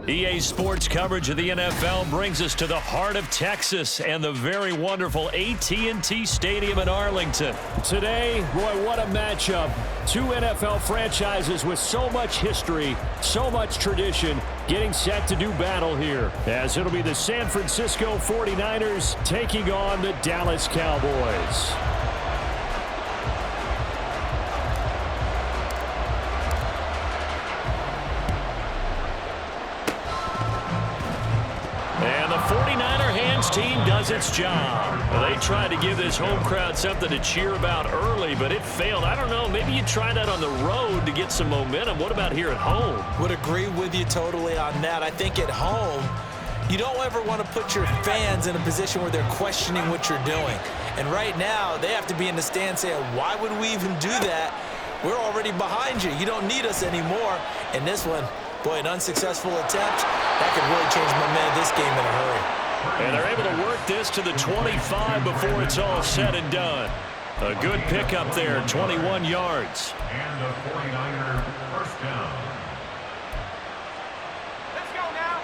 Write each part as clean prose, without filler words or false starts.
EA Sports coverage of the NFL brings us to the heart of Texas and the very wonderful AT&T Stadium in Arlington. Today, boy, what a matchup. Two NFL franchises with so much history, so much tradition, getting set to do battle here, as it'll be the San Francisco 49ers taking on the Dallas Cowboys. And the 49er hands team does its job. Well, they tried to give this home crowd something to cheer about early, but it failed. I don't know, maybe you try that on the road to get some momentum. What about here at home? Would agree with you totally on that. I think at home, you don't ever want to put your fans in a position where they're questioning what you're doing. And right now, they have to be in the stand saying, why would we even do that? We're already behind you. You don't need us anymore. And this one, boy, an unsuccessful attempt, that could really change the momentum of this game in a hurry. And they're able to work this to the 25 before it's all said and done. A good pickup there, 21 yards. And the 49er first down. Let's go now.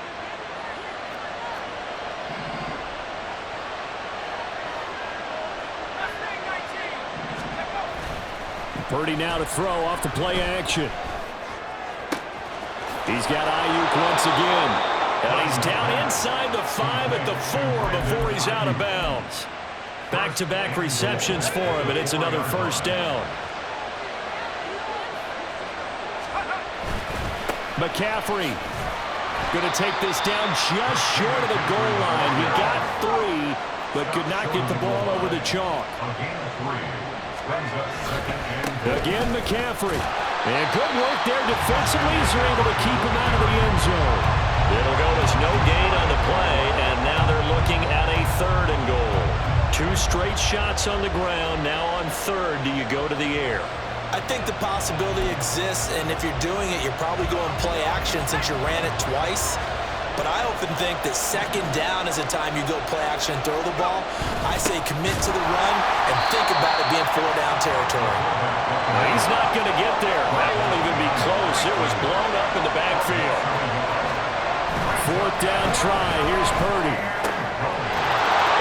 Purdy now to throw off the play action. He's got Ayuk once again. And he's down inside the 5 at the 4 before he's out of bounds. Back-to-back receptions for him, and it's another first down. McCaffrey going to take this down just short of the goal line. He got 3, but could not get the ball over the chalk. Again, McCaffrey. And good work there defensively as they're able to keep him out of the end zone. It'll go as no gain on the play, and now they're looking at a 3rd and goal. 2 straight shots on the ground. Now on 3rd, do you go to the air? I think the possibility exists, and if you're doing it, you're probably going play action since you ran it twice. But I often think that 2nd down is a time you go play action and throw the ball. I say commit to the run and think about it being 4-down territory. Well, he's not going to get there. That won't even be close. It was blown up in the backfield. 4th down try. Here's Purdy.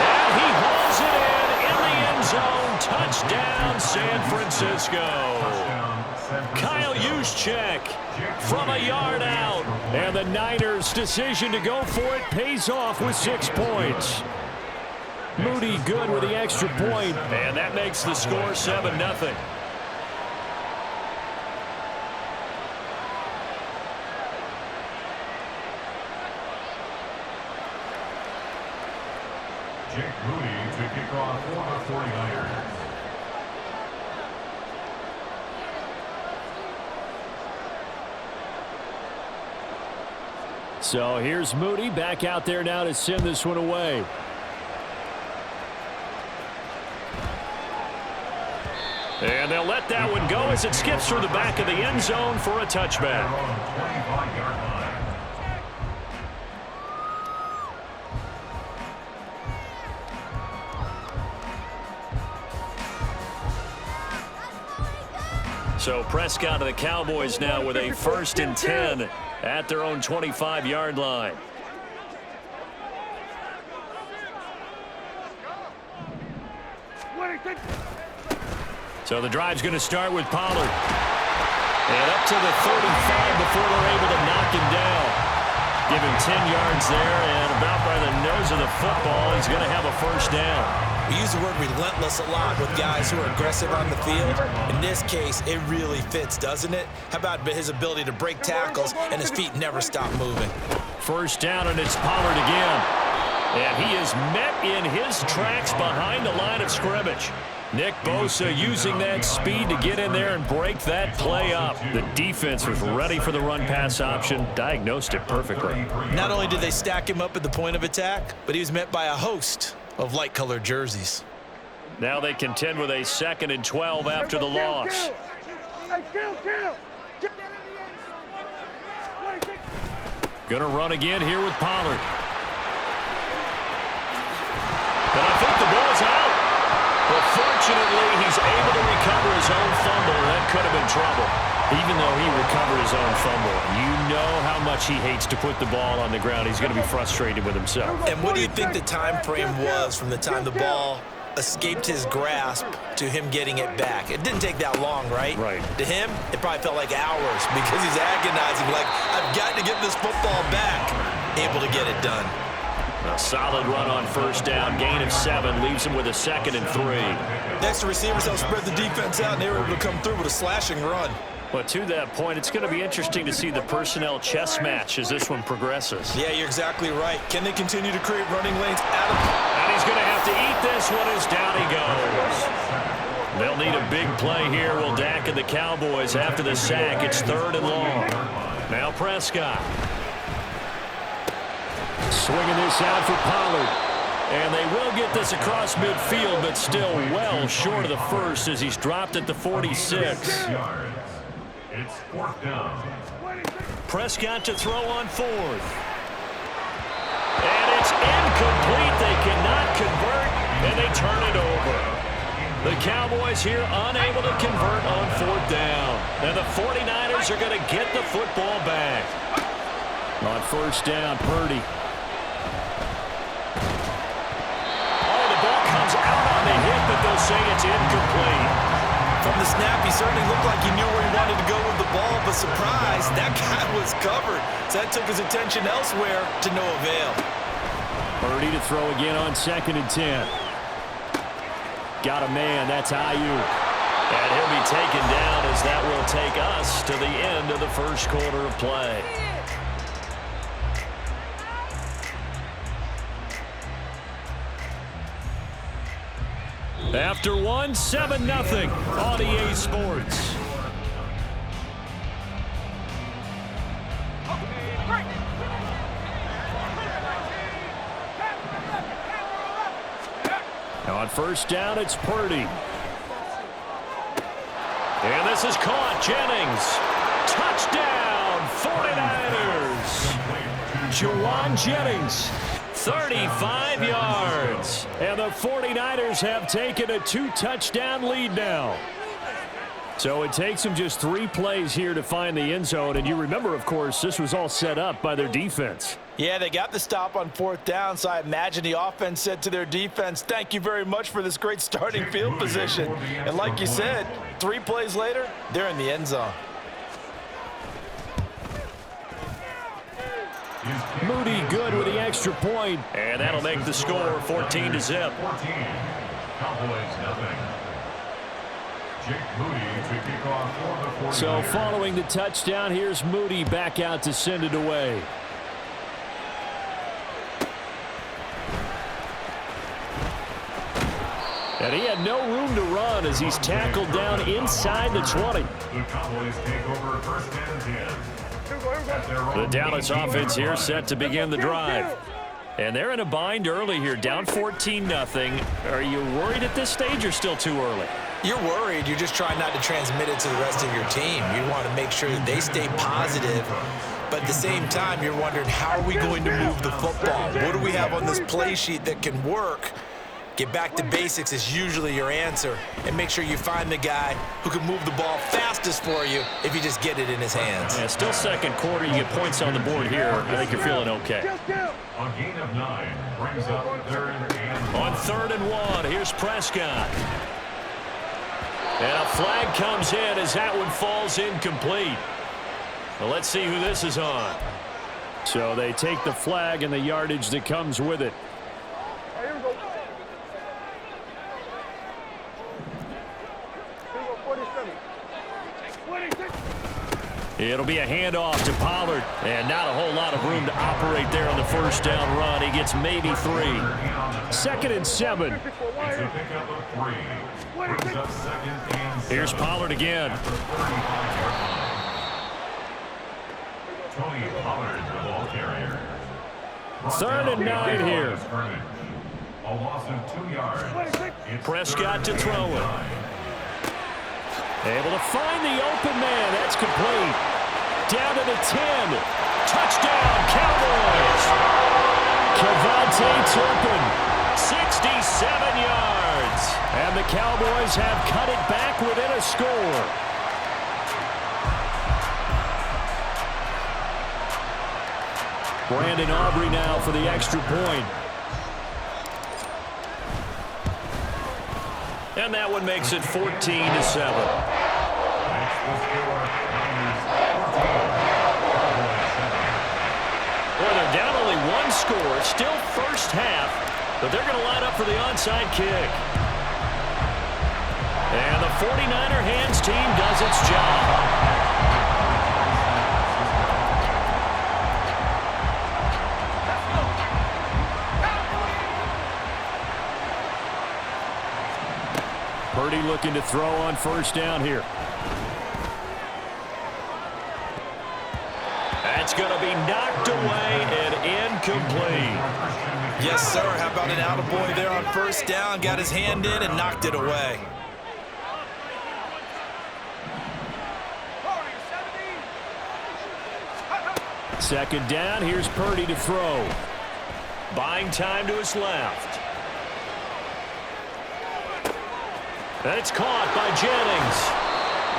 And he hauls it in the end zone. Touchdown, San Francisco. Kyle Juszczyk from a yard out. And the Niners' decision to go for it pays off with 6 points. Moody good with the extra point. And that makes the score 7-0. Jake Moody to kick off for the 49ers. So here's Moody back out there now to send this one away. And they'll let that one go as it skips through the back of the end zone for a touchback. So Prescott of the Cowboys now with a 1st and 10 at their own 25-yard line. So the drive's going to start with Pollard. And up to the 35 before they're able to knock him down. Give him 10 yards there, and about by the nose of the football, he's going to have a first down. We use the word relentless a lot with guys who are aggressive on the field. In this case, it really fits, doesn't it? How about his ability to break tackles and his feet never stop moving? First down, and it's Pollard again. And he is met in his tracks behind the line of scrimmage. Nick Bosa using that speed to get in there and break that play up. The defense was ready for the run-pass option, diagnosed it perfectly. Not only did they stack him up at the point of attack, but he was met by a host of light-colored jerseys. Now they contend with a 2nd and 12 after the loss. Gonna run again here with Pollard. And I think the ball's out. But fortunately, he's able to recover his own fumble. That could have been trouble. Even though he recovered his own fumble, you know how much he hates to put the ball on the ground. He's going to be frustrated with himself. And what do you think the time frame was from the time the ball escaped his grasp to him getting it back? It didn't take that long, right? Right. To him, it probably felt like hours because he's agonizing, like, I've got to get this football back. Able to get it done. A solid run on first down. Gain of 7 leaves him with a 2nd and 3. Next, the receivers help spread the defense out, and they were able to come through with a slashing run. But to that point, it's going to be interesting to see the personnel chess match as this one progresses. Yeah, you're exactly right. Can they continue to create running lanes out of... And he's going to have to eat this one as down he goes. They'll need a big play here. Will Dak and the Cowboys after the sack. It's 3rd and long. Now Prescott. Swinging this out for Pollard. And they will get this across midfield, but still well short of the first as he's dropped at the 46. It's 4th down. Prescott to throw on 4th. And it's incomplete. They cannot convert, and they turn it over. The Cowboys here unable to convert on 4th down. And the 49ers are going to get the football back. On first down, Purdy. Oh, the ball comes out on the hit, but they'll say it's incomplete. From the snap, he certainly looked like he knew where he wanted to go with the ball, but surprise, that guy was covered. So that took his attention elsewhere to no avail. Purdy to throw again on 2nd and 10. Got a man, that's Ayuk. And he'll be taken down as that will take us to the end of the first quarter of play. After one, 7-0 on EA Sports. On first down, it's Purdy. And this is caught. Jennings. Touchdown, 49ers. Juwan Jennings. 35 yards. And the 49ers have taken a 2-touchdown lead now. So it takes them just 3 plays here to find the end zone. And you remember, of course, this was all set up by their defense. Yeah, they got the stop on 4th down, so I imagine the offense said to their defense, thank you very much for this great starting field position. And like you said, 3 plays later, they're in the end zone. Moody good with the extra point, and that'll make the score 14-0. 14. Cowboys nothing. Jake Moody to kick off for the 49ers. So following the touchdown, here's Moody back out to send it away. And he had no room to run as he's tackled down inside the 20. The Cowboys take over 1st and 10. The Dallas offense here set to begin the drive. And they're in a bind early here, down 14-0. Are you worried at this stage or still too early? You're worried. You're just trying not to transmit it to the rest of your team. You want to make sure that they stay positive. But at the same time, you're wondering, how are we going to move the football? What do we have on this play sheet that can work? Get back to basics is usually your answer. And make sure you find the guy who can move the ball fastest for you if you just get it in his hands. Yeah, still second quarter. You get points on the board here. I think you're feeling okay. A gain of 9 brings up 3rd and 1. On 3rd and 1, here's Prescott. And a flag comes in as that one falls incomplete. Well, let's see who this is on. So they take the flag and the yardage that comes with it. It'll be a handoff to Pollard, and not a whole lot of room to operate there on the first down run. He gets maybe 3. 2nd and 7. It's a pickup of 3. Brings up 2nd and 7. Here's Pollard again. Tony Pollard, the ball carrier. 3rd and 9 here. A loss of 2 yards. It's Prescott to throw it. Able to find the open man. That's complete. Down to the 10. Touchdown, Cowboys. Kevontae Turpin, 67 yards. And the Cowboys have cut it back within a score. Brandon Aubrey now for the extra point. And that one makes it 14-7. Well, they're down only one score, still first half, but they're going to line up for the onside kick. And the 49er hands team does its job. Purdy looking to throw on first down here. That's going to be knocked away and incomplete. Yes, sir. How about an attaboy there on first down? Got his hand in and knocked it away. Second down. Here's Purdy to throw. Buying time to his left. That's caught by Jennings.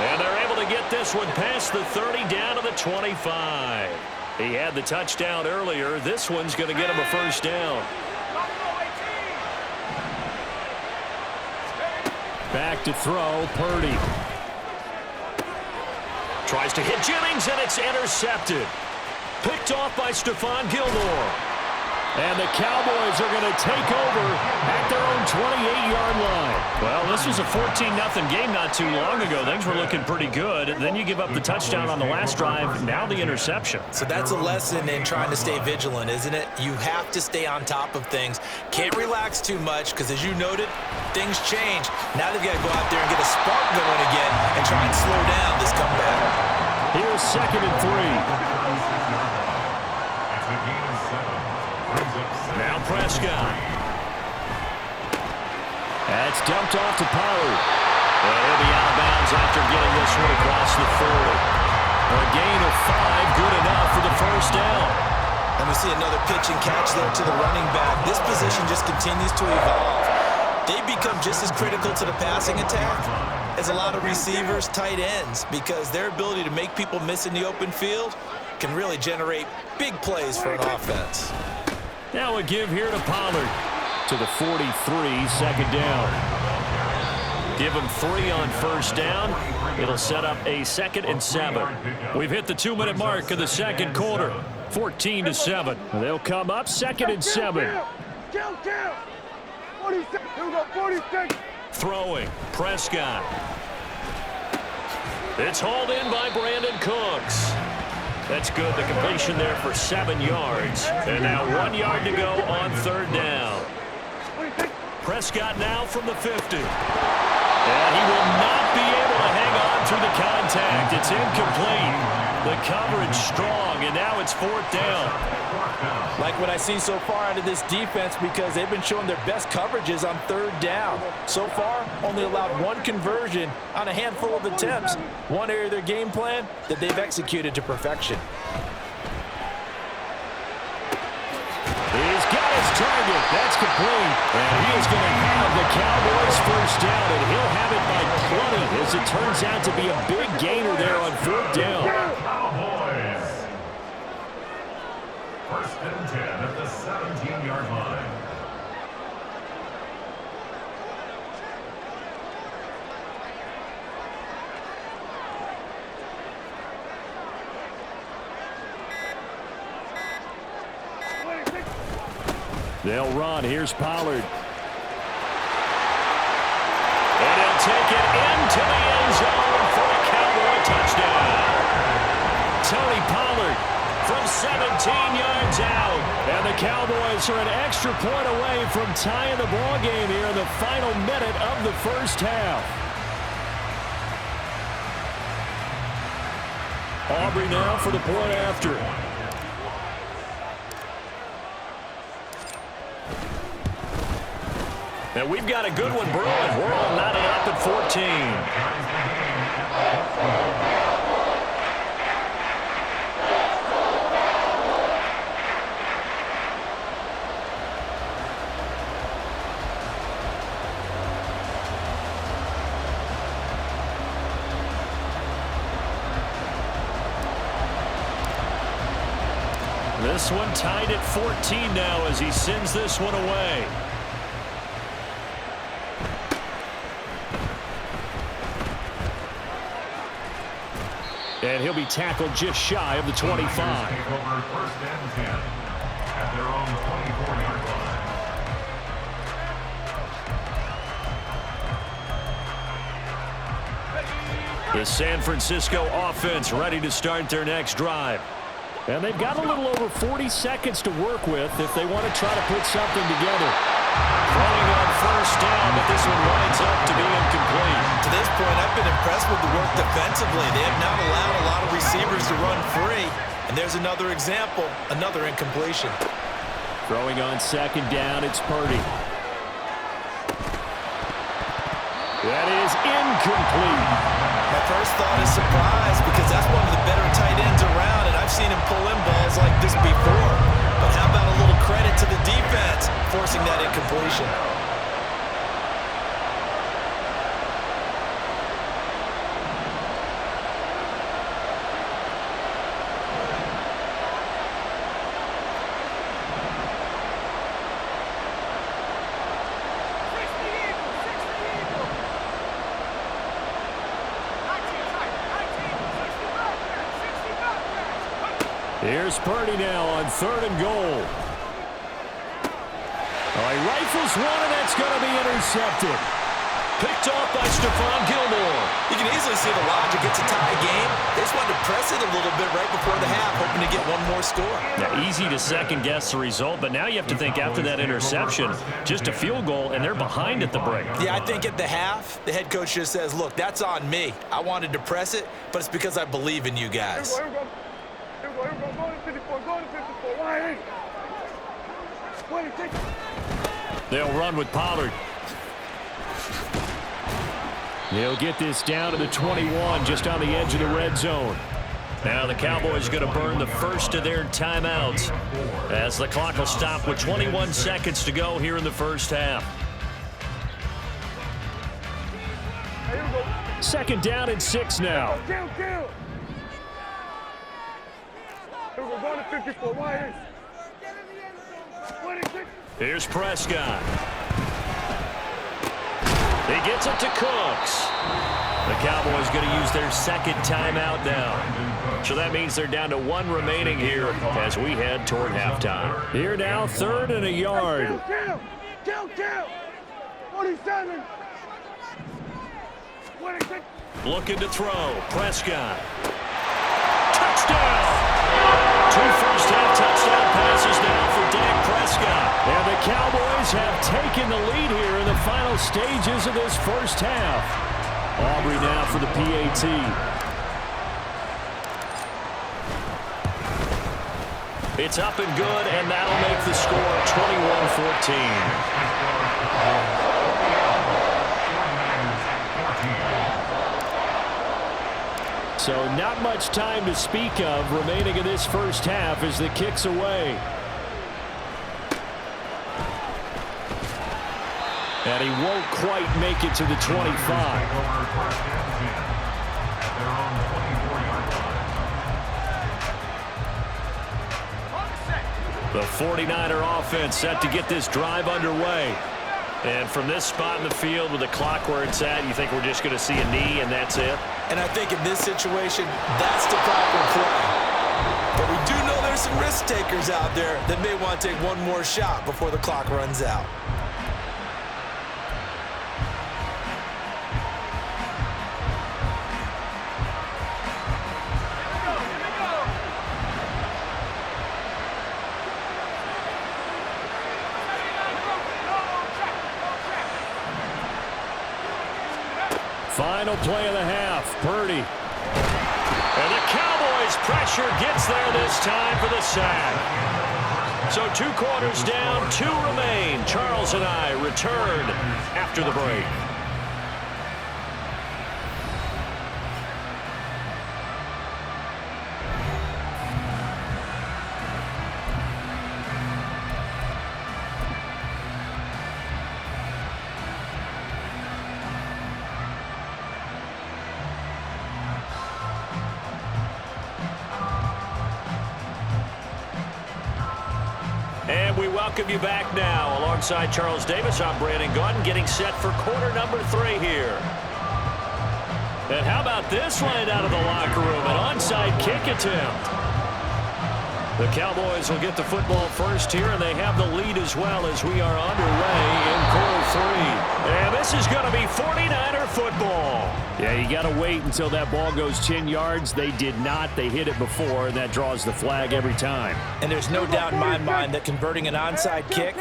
And they're able to get this one past the 30 down to the 25. He had the touchdown earlier. This one's going to get him a first down. Back to throw, Purdy. Tries to hit Jennings, and it's intercepted. Picked off by Stephon Gilmore. And the Cowboys are going to take over at their own 28-yard line. Well, this was a 14-0 game not too long ago. Things were looking pretty good. Then you give up the touchdown on the last drive. Now the interception. So that's a lesson in trying to stay vigilant, isn't it? You have to stay on top of things. Can't relax too much because, as you noted, things change. Now they've got to go out there and get a spark going again and try and slow down this comeback. Here's 2nd and 3. Now Prescott. That's dumped off to Pollard. And he'll be out of bounds after getting this one across the 40. A gain of 5, good enough for the first down. And we see another pitch and catch there to the running back. This position just continues to evolve. They become just as critical to the passing attack as a lot of receivers, tight ends, because their ability to make people miss in the open field can really generate big plays for an offense. Now a give here to Pollard to the 43, 2nd down. Give him 3 on first down. It'll set up a 2nd and 7. We've hit the 2-minute mark of the second quarter. 14-7. They'll come up 2nd and 7. Throwing. Prescott. It's hauled in by Brandon Cooks. That's good. The completion there for 7 yards. And now 1 yard to go on 3rd down. Prescott now from the 50. And he will not be able to hang on through the contact. It's incomplete. The coverage strong, and now it's 4th down. Like what I see so far out of this defense, because they've been showing their best coverages on 3rd down. So far, only allowed 1 conversion on a handful of attempts. One area of their game plan that they've executed to perfection. He's got his target. That's complete. And he is going to have the Cowboys first down, and he'll have it by plenty, as it turns out to be a big gainer there on 4th down. Cowboys. 1st and 10 at the 17-yard line. They'll run. Here's Pollard. And he'll take it into the end zone for a Cowboy touchdown. Tony Pollard from 17 yards out. And the Cowboys are an extra point away from tying the ball game here in the final minute of the first half. Aubrey now for the point after. And we've got a good one brewing. We're all knotted up at 14. This one tied at 14 now as he sends this one away. And he'll be tackled just shy of the 25. First and 10 at their own 24-yard line. The San Francisco offense ready to start their next drive. And they've got a little over 40 seconds to work with if they want to try to put something together. Throwing on first down, but this one winds up to be incomplete. To this point, I've been impressed with the work defensively. They have not allowed a lot of receivers to run free. And there's another example, another incompletion. Throwing on second down, it's Purdy. That is incomplete. My first thought is surprise because that's one of the better tight ends around, and I've seen him pull in balls like this before. But how about a little credit to the defense forcing that incompletion? Here's Purdy now on 3rd and goal. He rifles one, and that's going to be intercepted. Picked off by Stephon Gilmore. You can easily see the logic. It's a tie game. They just wanted to press it a little bit right before the half, hoping to get one more score. Yeah, easy to second-guess the result, but now you have to think after that interception, just a field goal, and they're behind at the break. Yeah, I think at the half, the head coach just says, look, that's on me. I wanted to press it, but it's because I believe in you guys. They'll run with Pollard. They'll get this down to the 21, just on the edge of the red zone. Now the Cowboys going to burn the first of their timeouts as the clock will stop with 21 seconds to go here in the first half. Second down and 6 now. Here's Prescott. He gets it to Cooks. The Cowboys going to use their second timeout now. So that means they're down to 1 remaining here as we head toward halftime. Here now, 3rd and a yard. Kill. 47. Looking to throw. Prescott. Touchdown! 2 first-half touchdown passes now for Dak Prescott. And the Cowboys have taken the lead here in the final stages of this first half. Aubrey now for the PAT. It's up and good, and that'll make the score 21-14. So not much time to speak of remaining in this first half as the kick's away. And he won't quite make it to the 25. The 49er offense set to get this drive underway. And from this spot in the field with the clock where it's at, you think we're just going to see a knee and that's it? And I think in this situation, that's the proper play. But we do know there's some risk takers out there that may want to take one more shot before the clock runs out. Final play of the half, Purdy. And the Cowboys' pressure gets there this time for the sack. So 2 quarters down, 2 remain. Charles and I return after the break. we welcome you back now. Alongside Charles Davis, I'm Brandon Gaudin, getting set for quarter number 3 here. And how about this line out of the locker room? An onside kick attempt. The Cowboys will get the football first here, and they have the lead as well as we are underway in quarter 3. And this is going to be 49er football. Yeah, you got to wait until that ball goes 10 yards. They did not. They hit it before, and that draws the flag every time. And there's no doubt in my mind that converting an onside kick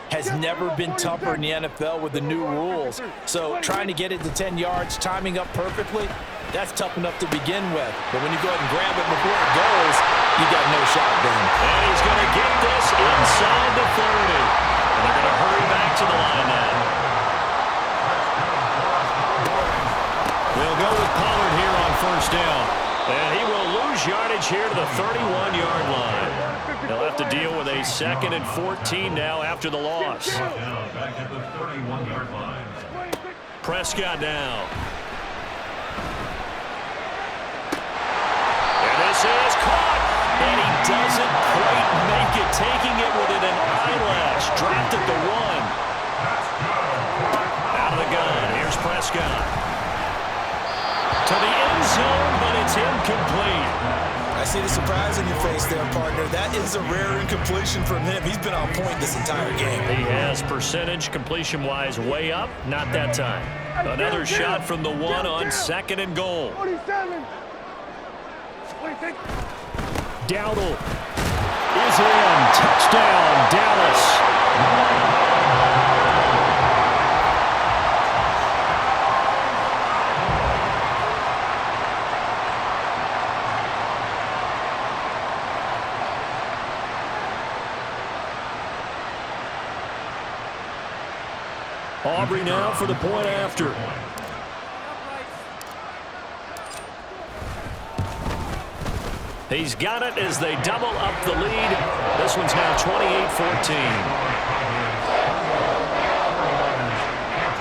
has never been tougher in the NFL with the new rules. So trying to get it to 10 yards, timing up perfectly, that's tough enough to begin with. But when you go ahead and grab it before it goes, you got no shot then. And he's going to get this inside the 30. And they're going to hurry back to the line now. They'll go with Pollard here on first down. And he will lose yardage here to the 31-yard line. They'll have to deal with a 2nd and 14 now after the loss. Now back at the 31-yard line. Prescott now. And this is caught. And he doesn't quite make it, taking it within an eyelash. Dropped at the 1. Out of the gun. Here's Prescott. To the end zone, but it's incomplete. I see the surprise in your face there, partner. That is a rare incompletion from him. He's been on point this entire game. He has percentage completion-wise way up. Not that time. Another shot from the 1 on 2nd and goal. 47. 26. Dowdle is in. Touchdown, Dallas. Aubrey now for the point after. He's got it as they double up the lead. This one's now 28-14.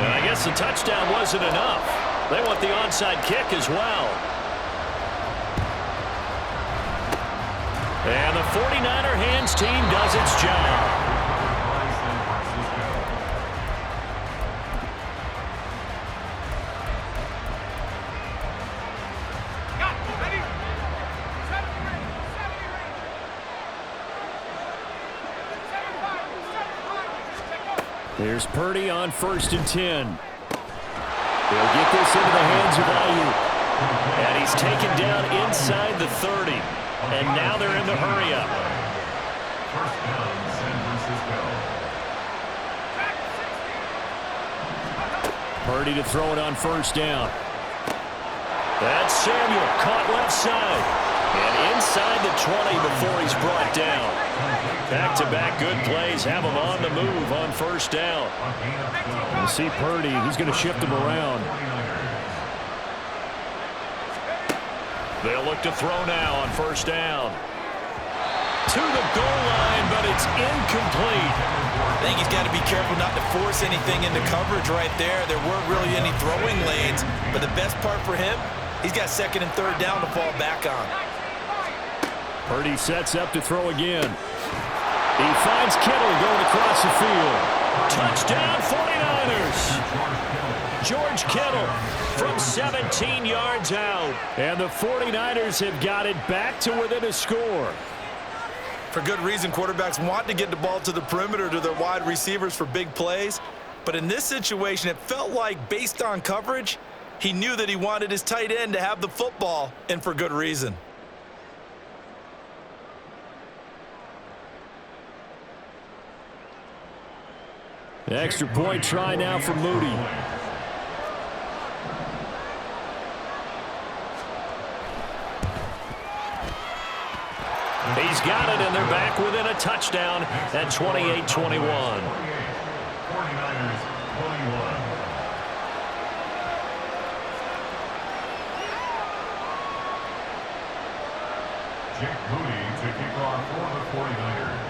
And I guess the touchdown wasn't enough. They want the onside kick as well. And the 49er hands team does its job. Here's Purdy on 1st and 10. They'll get this into the hands of Ayuk. And he's taken down inside the 30. And now they're in the hurry-up. First down, San Francisco. Purdy to throw it on 1st down. That's Samuel, caught left side. And inside the 20 before he's brought down. Back-to-back good plays have him on the move on 1st down. You see Purdy, he's going to shift him around. They'll look to throw now on 1st down. To the goal line, but it's incomplete. I think he's got to be careful not to force anything into coverage right there. There weren't really any throwing lanes, but the best part for him, he's got 2nd and 3rd down to fall back on. Purdy sets up to throw again. He finds Kittle going across the field. Touchdown 49ers. George Kittle from 17 yards out. And the 49ers have got it back to within a score. For good reason, quarterbacks want to get the ball to the perimeter to their wide receivers for big plays. But in this situation, it felt like, based on coverage, he knew that he wanted his tight end to have the football, and for good reason. Extra point try now for Moody. He's got it, and they're back within a touchdown at 28-21. 49ers 21. Jake Moody to kick off for the 49ers.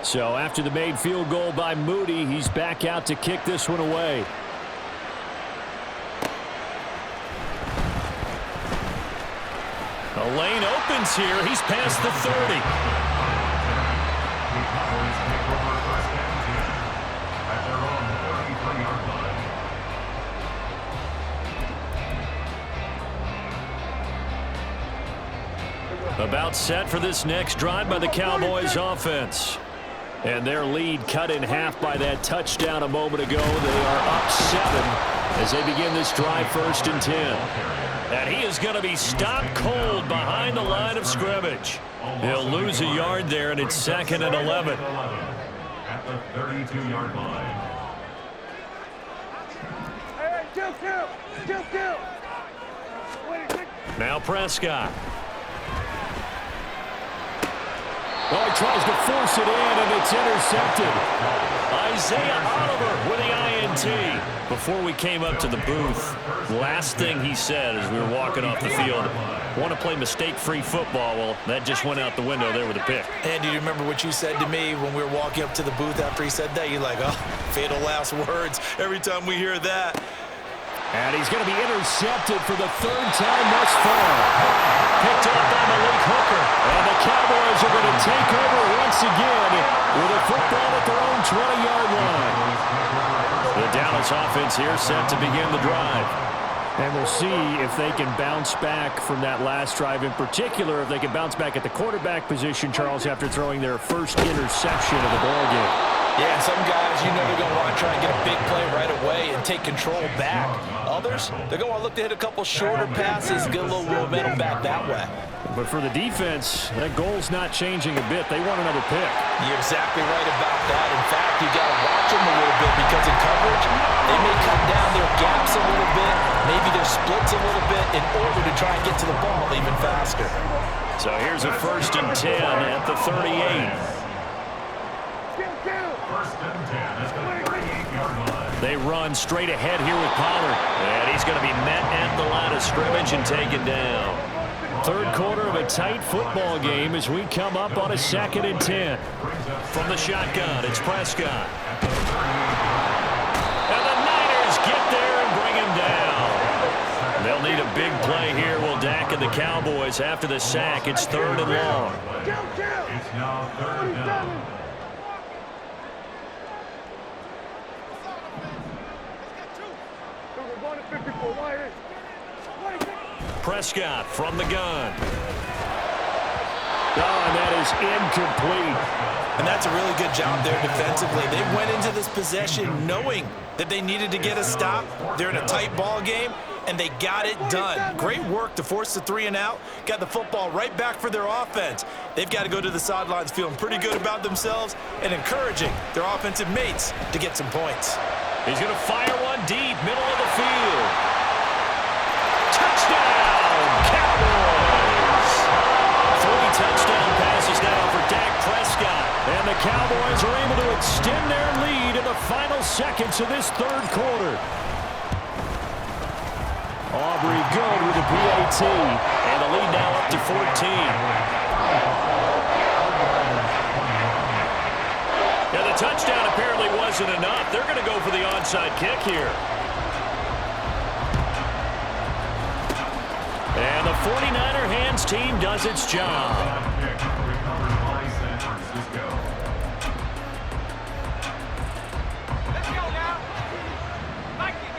So after the made field goal by Moody, he's back out to kick this one away. The lane opens here. He's past the 30. The Cowboys take over first and 10 at their own 33-yard line. About set for this next drive by the Cowboys offense. And their lead cut in half by that touchdown a moment ago. They are up 7 as they begin this drive, 1st and 10. And he is going to be stopped cold behind the line of scrimmage. He'll lose a yard there, and it's 2nd and 11. At the 32-yard line. Hey, kill. Now Prescott. Oh, he tries to force it in, and it's intercepted. Isaiah Oliver with the INT. Before we came up to the booth, last thing he said as we were walking off the field, want to play mistake-free football. Well, that just went out the window there with a pick. Andy, do you remember what you said to me when we were walking up to the booth after he said that? You're like, oh, fatal last words every time we hear that. And he's going to be intercepted for the 3rd time thus far. Picked up by Malik Hooker. And the Cowboys are going to take over once again with a football at their own 20-yard line. The Dallas offense here set to begin the drive. And we'll see if they can bounce back from that last drive, in particular if they can bounce back at the quarterback position, Charles, after throwing their first interception of the ballgame. Yeah, and some guys, you know they're going to want to try and get a big play right away and take control back. Others, they're going to look to hit a couple shorter passes and get a little momentum back that way. But for the defense, that goal's not changing a bit. They want another pick. You're exactly right about that. In fact, you got to watch them a little bit because in coverage, they may cut down their gaps a little bit, maybe their splits a little bit in order to try and get to the ball even faster. So here's a 1st and 10 at the 38. First and 10 at the 38-yard line. They run straight ahead here with Pollard. And he's going to be met at the line of scrimmage and taken down. 3rd quarter of a tight football game as we come up on a 2nd and 10. From the shotgun, it's Prescott. And the Niners get there and bring him down. They'll need a big play here, will Dak and the Cowboys after the sack. It's 3rd and long. It's now 3rd down. Prescott from the gun. Oh, and that is incomplete. And that's a really good job there defensively. They went into this possession knowing that they needed to get a stop. They're in a tight ball game, and they got it done. Great work to force the 3 and out. Got the football right back for their offense. They've got to go to the sidelines feeling pretty good about themselves and encouraging their offensive mates to get some points. He's going to fire one deep, middle of the field. Touchdown, Cowboys! 3 touchdown passes now for Dak Prescott. And the Cowboys are able to extend their lead in the final seconds of this 3rd quarter. Aubrey good with the PAT. And the lead now up to 14. Yeah, the touchdown apparently wasn't enough. They're going to go for the onside kick here. And the 49er hands team does its job. Recovered by San Francisco. Let's go now. Viking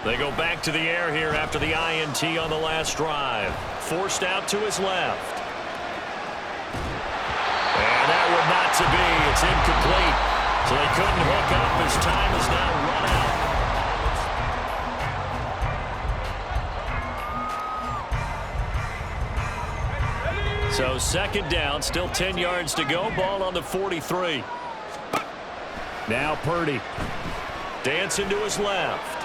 18. They go back to the air here after the INT on the last drive. Forced out to his left. And that would not to be. It's incomplete. So they couldn't hook up as time is now run out. So 2nd down, still 10 yards to go. Ball on the 43. Now Purdy. Dancing to his left.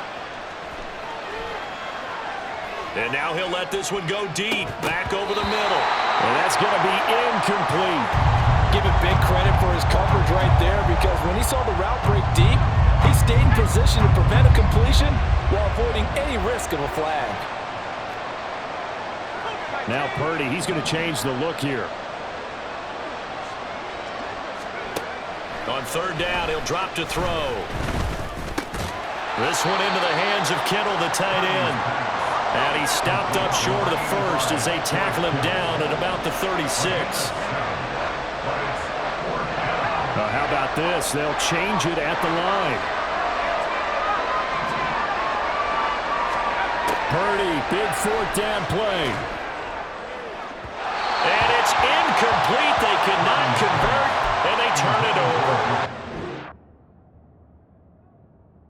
And now he'll let this one go deep. Back over the middle. And that's going to be incomplete. Give it big credit for his coverage right there because when he saw the route break deep, he stayed in position to prevent a completion while avoiding any risk of a flag. Now Purdy, he's going to change the look here. On 3rd down, he'll drop to throw. This one into the hands of Kittle, the tight end. And he stopped up short of the first as they tackle him down at about the 36. How about this? They'll change it at the line. Purdy, big fourth down play.